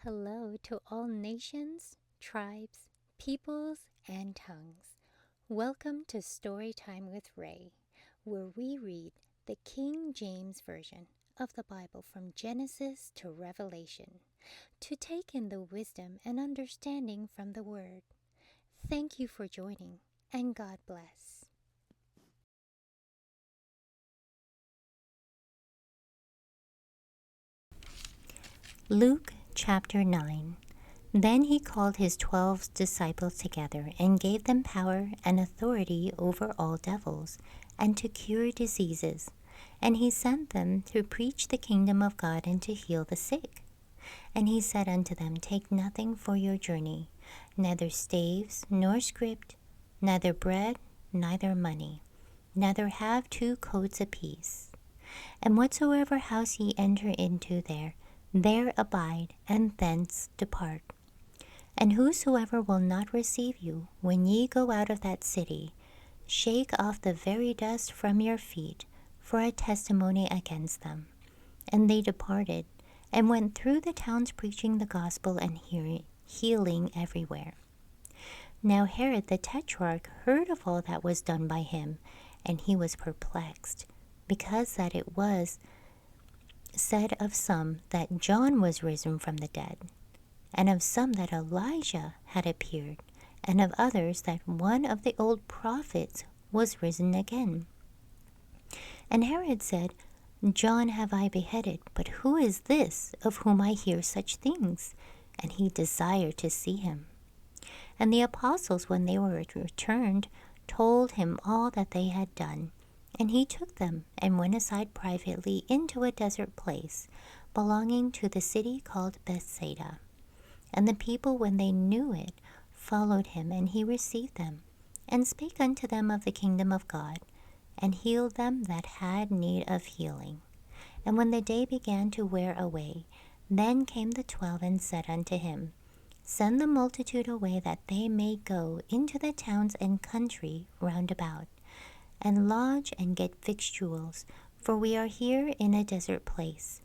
Hello to all nations, tribes, peoples, and tongues. Welcome to Storytime with Rae, where we read the King James Version of the Bible from Genesis to Revelation, to take in the wisdom and understanding from the Word. Thank you for joining, and God bless. Luke chapter 9. Then he called his 12 disciples together and gave them power and authority over all devils, and to cure diseases. And he sent them to preach the kingdom of God and to heal the sick. And he said unto them, Take nothing for your journey, neither staves, nor scrip, neither bread, neither money, neither have 2 coats apiece. And whatsoever house ye enter into, there abide, and thence depart. And whosoever will not receive you, when ye go out of that city, shake off the very dust from your feet for a testimony against them. And they departed, and went through the towns preaching the gospel and healing everywhere. Now Herod the Tetrarch heard of all that was done by him, and he was perplexed, because that it was said of some that John was risen from the dead, and of some that Elijah had appeared, and of others that one of the old prophets was risen again. And Herod said, John have I beheaded, but who is this of whom I hear such things? And he desired to see him. And the apostles, when they were returned, told him all that they had done. And he took them, and went aside privately into a desert place, belonging to the city called Bethsaida. And the people, when they knew it, followed him, and he received them, and spake unto them of the kingdom of God, and healed them that had need of healing. And when the day began to wear away, then came the 12 and said unto him, Send the multitude away, that they may go into the towns and country round about, and lodge and get victuals, for we are here in a desert place.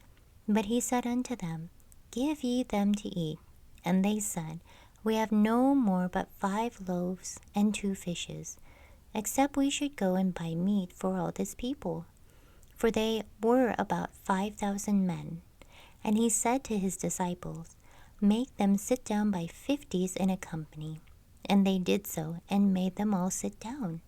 But he said unto them, Give ye them to eat. And they said, We have no more but 5 loaves and 2 fishes, except we should go and buy meat for all this people. For they were about 5,000 men. And he said to his disciples, Make them sit down by 50s in a company. And they did so, and made them all sit down.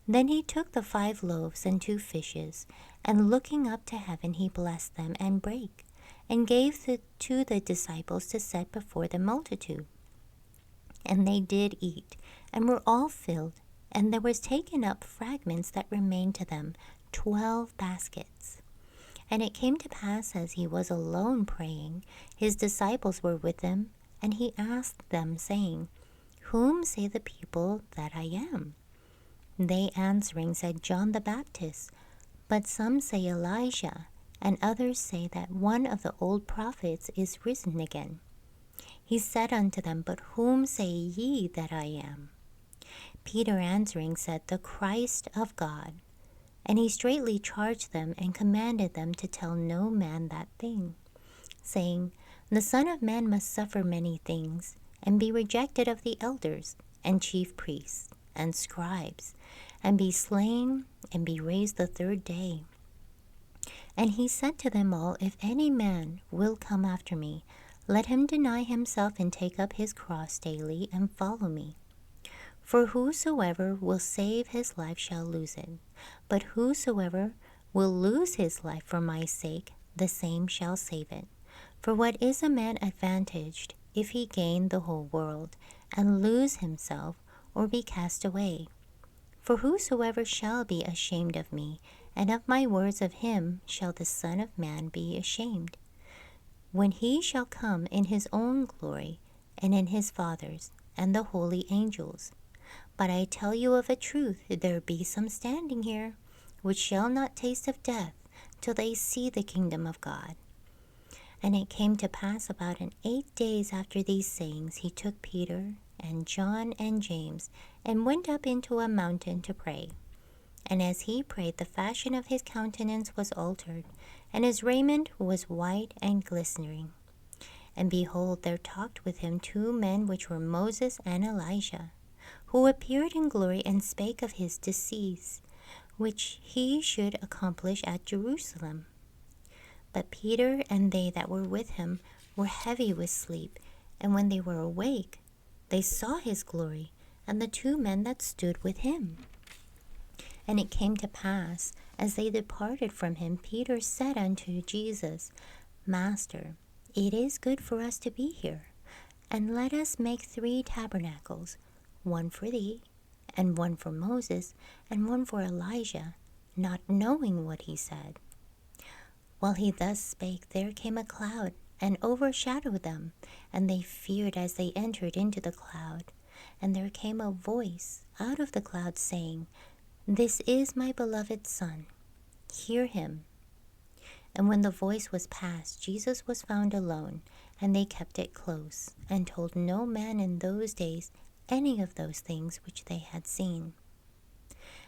Then he took the 5 loaves and 2 fishes, and looking up to heaven, he blessed them, and brake, and gave to the disciples to set before the multitude. And they did eat, and were all filled, and there was taken up fragments that remained to them, 12 baskets. And it came to pass, as he was alone praying, his disciples were with him, and he asked them, saying, Whom say the people that I am? They answering said, John the Baptist, but some say Elijah, and others say that one of the old prophets is risen again. He said unto them, But whom say ye that I am? Peter answering said, The Christ of God. And he straitly charged them, and commanded them to tell no man that thing, saying, The Son of Man must suffer many things, and be rejected of the elders, and chief priests, and scribes, and be slain, and be raised the 3rd day. And he said to them all, If any man will come after me, let him deny himself, and take up his cross daily, and follow me. For whosoever will save his life shall lose it, but whosoever will lose his life for my sake, the same shall save it. For what is a man advantaged, if he gain the whole world, and lose himself, or be cast away? For whosoever shall be ashamed of me, and of my words, of him shall the Son of Man be ashamed, when he shall come in his own glory, and in his Father's, and the holy angels. But I tell you of a truth, there be some standing here, which shall not taste of death, till they see the kingdom of God. And it came to pass about 8 days after these sayings, he took Peter and John and James, and went up into a mountain to pray. And as he prayed, the fashion of his countenance was altered, and his raiment was white and glistening. And behold, there talked with him 2 men, which were Moses and Elijah, who appeared in glory and spake of his decease, which he should accomplish at Jerusalem. But Peter and they that were with him were heavy with sleep, and when they were awake, they saw his glory, and the 2 men that stood with him. And it came to pass, as they departed from him, Peter said unto Jesus, Master, it is good for us to be here, and let us make 3 tabernacles, one for thee, and one for Moses, and one for Elijah, not knowing what he said. While he thus spake, there came a cloud, and overshadowed them, and they feared as they entered into the cloud. And there came a voice out of the cloud, saying, This is my beloved Son, hear him. And when the voice was past, Jesus was found alone, and they kept it close, and told no man in those days any of those things which they had seen.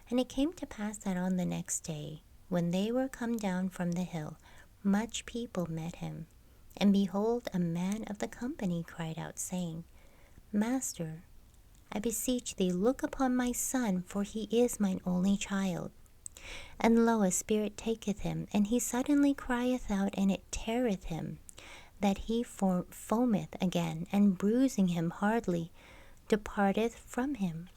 And it came to pass that on the next day, when they were come down from the hill, much people met him. And behold, a man of the company cried out, saying, Master, I beseech thee, look upon my son, for he is mine only child. And lo, a spirit taketh him, and he suddenly crieth out, and it teareth him, that he foameth again, and bruising him hardly, departeth from him.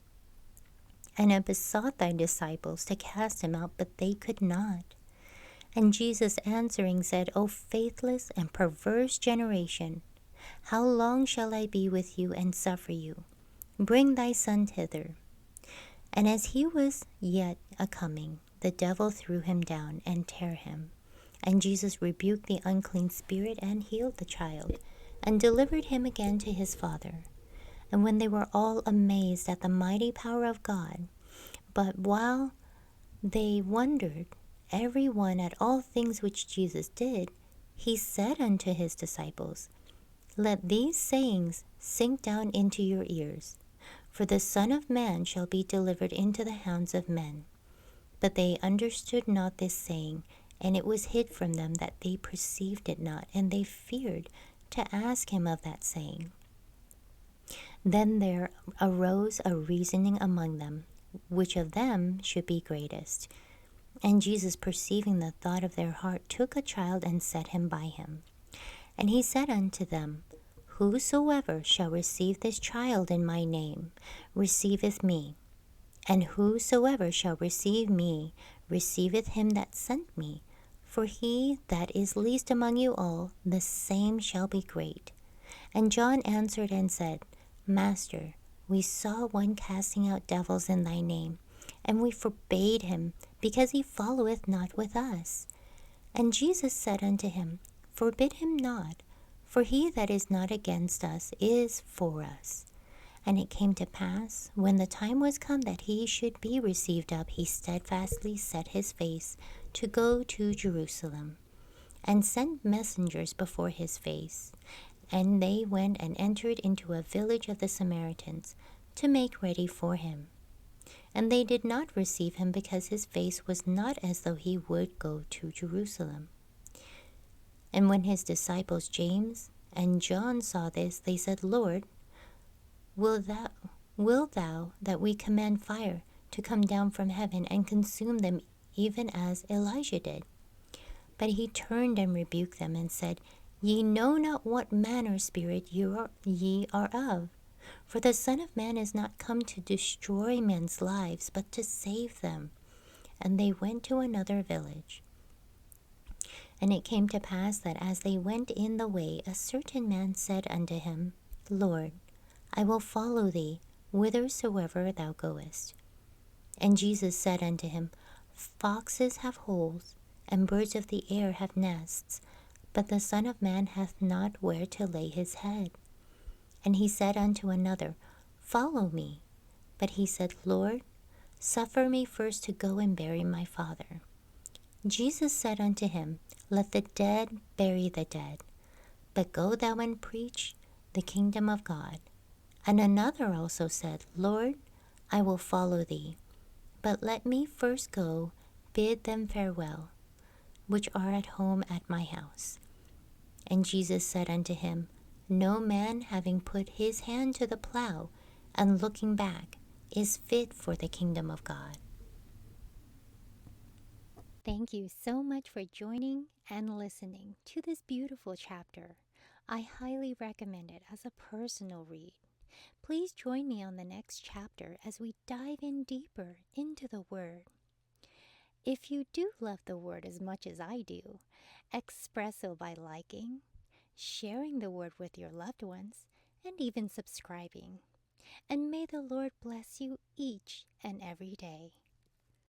And I besought thy disciples to cast him out, but they could not. And Jesus answering said, O faithless and perverse generation, how long shall I be with you and suffer you? Bring thy son hither. And as he was yet a-coming, the devil threw him down and tare him. And Jesus rebuked the unclean spirit, and healed the child, and delivered him again to his father. And when they were all amazed at the mighty power of God, but while they wondered every one at all things which Jesus did, he said unto his disciples, Let these sayings sink down into your ears. For the Son of Man shall be delivered into the hands of men. But they understood not this saying, and it was hid from them that they perceived it not, and they feared to ask him of that saying. Then there arose a reasoning among them, which of them should be greatest. And Jesus, perceiving the thought of their heart, took a child and set him by him. And he said unto them, Whosoever shall receive this child in my name receiveth me, and whosoever shall receive me receiveth him that sent me. For he that is least among you all, the same shall be great. And John answered and said, Master, we saw one casting out devils in thy name, and we forbade him, because he followeth not with us. And Jesus said unto him, Forbid him not, for he that is not against us is for us. And it came to pass, when the time was come that he should be received up, he steadfastly set his face to go to Jerusalem, and sent messengers before his face. And they went and entered into a village of the Samaritans, to make ready for him. And they did not receive him, because his face was not as though he would go to Jerusalem. And when his disciples James and John saw this, they said, Lord, wilt thou that we command fire to come down from heaven and consume them, even as Elijah did? But he turned and rebuked them, and said, Ye know not what manner spirit ye are of. For the Son of Man is not come to destroy men's lives, but to save them. And they went to another village. And it came to pass that as they went in the way, a certain man said unto him, Lord, I will follow thee whithersoever thou goest. And Jesus said unto him, Foxes have holes, and birds of the air have nests, but the Son of Man hath not where to lay his head. And he said unto another, Follow me. But he said, Lord, suffer me first to go and bury my father. Jesus said unto him, Let the dead bury the dead, but go thou and preach the kingdom of God. And another also said, Lord, I will follow thee, but let me first go bid them farewell, which are at home at my house. And Jesus said unto him, No man having put his hand to the plow and looking back is fit for the kingdom of God. Thank you so much for joining and listening to this beautiful chapter. I highly recommend it as a personal read. Please join me on the next chapter as we dive in deeper into the Word. If you do love the Word as much as I do, express so by liking, sharing the Word with your loved ones, and even subscribing. And may the Lord bless you each and every day.